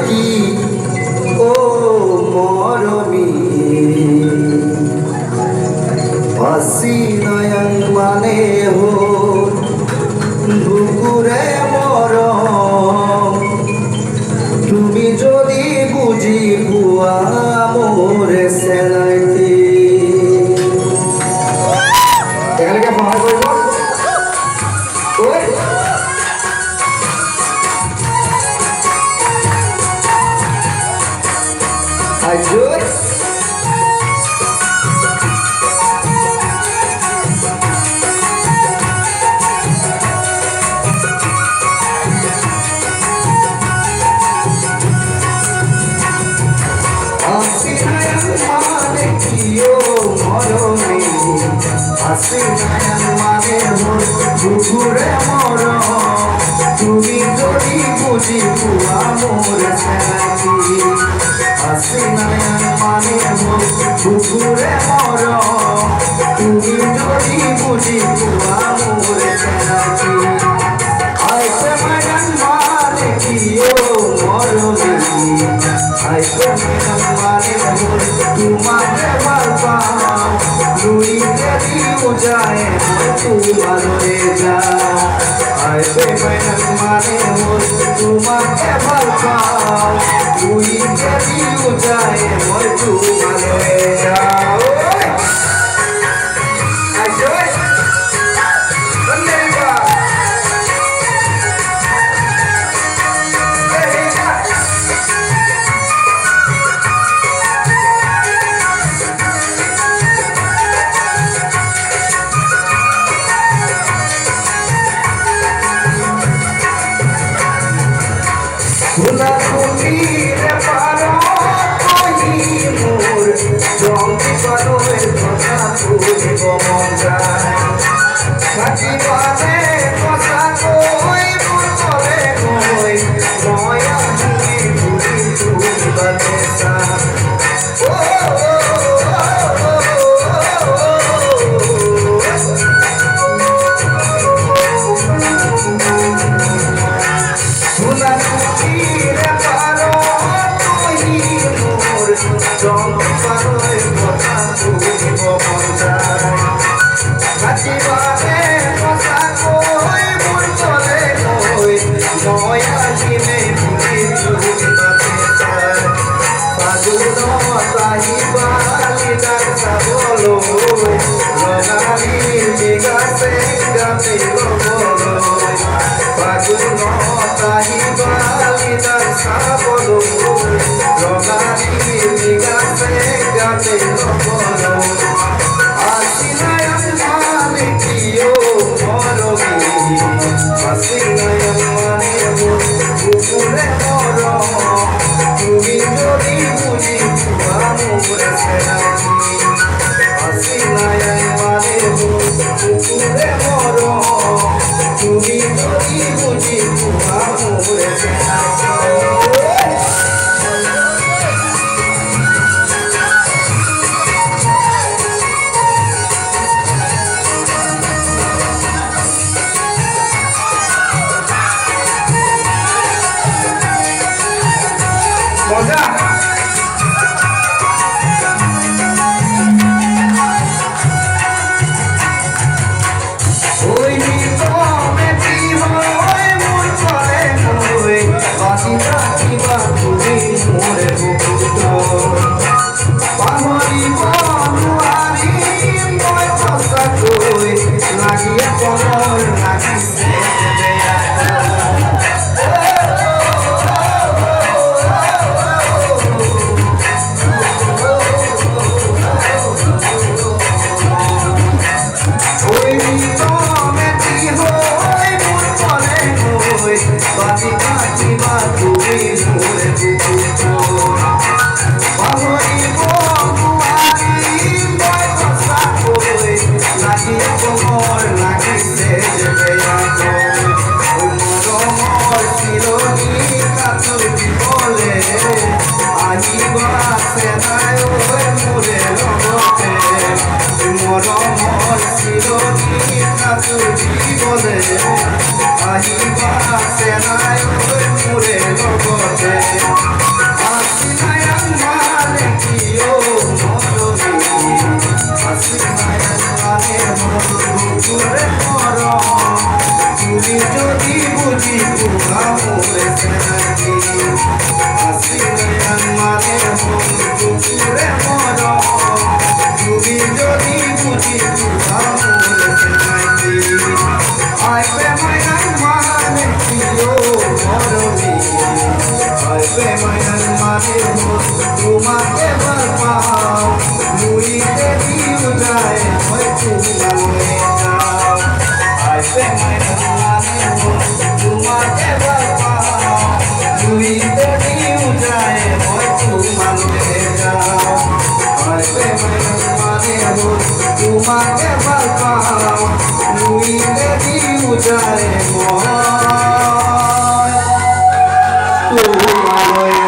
কি ও মরমি Asinayang মানে হল বুকুরে মরম তুমি যদি বুঝি বুয়া মোরে সেলাইতে এখানে কে মহা করব ওই আজুর Asinayang মানে হল বুকুরে মরম তুমি যদি বুঝি বুয়া মোরে সেলাইতে Asinayang মানে হল বুকুরে মরম তুমি যদি বুঝি বুয়া মোরে সেলাইতে আইতে মায়ান মানে কি ও মরমি আইতে মায়ান মানে হল তোমাকে ভাল পাও তুই যদি উজায় তোমার হয়ে যা আইবে মায়ান মানে হল তোমাকে ভাল পাও তুই যদি উজায় তোমার হয়ে যা ভুলা কুমিরে পারো কই মোর জঙ্গি পারোর কথা কইব মন যায় সাকি বাদে কথা কই মোর করে কই ময়া তুমি ভুলি তুমি বাদে সা Asinayang মানে হল বুকুরে মরম তুমি যদি বুঝি বুয়া মোরে সেলাইতে Asinayang মানে হল বুকুরে মরম তুমি যদি বুঝি বুয়া মোরে সেলাইতে মজা ওই নিতমে জীবন মোর করে কই বাসিটা কিবা তুমি মোরে বুকুত পাহরি বনুয়ারি মই কথা কই লাগিয়া কলর লাগিছে আহিবা চেনাই মোৰে লগতে ওরে মরম তুমি যদি বুঝি আয় প্রেমায়ন মানে প্রিয় মরমি আয় প্রেমায়ন মানে তোমাকে বলপাও মুড়িতে দিও যায় হয়তো ভালোই যাও আয় প্রেমায়ন মানে তোমাকে বলপাও মুড়িতে দিও যায় হয়তো ভালোই যাও আয় প্রেমায়ন মানে তোমাকে বলপাও মুড়িতে দিও যায় ময় তো ভালোই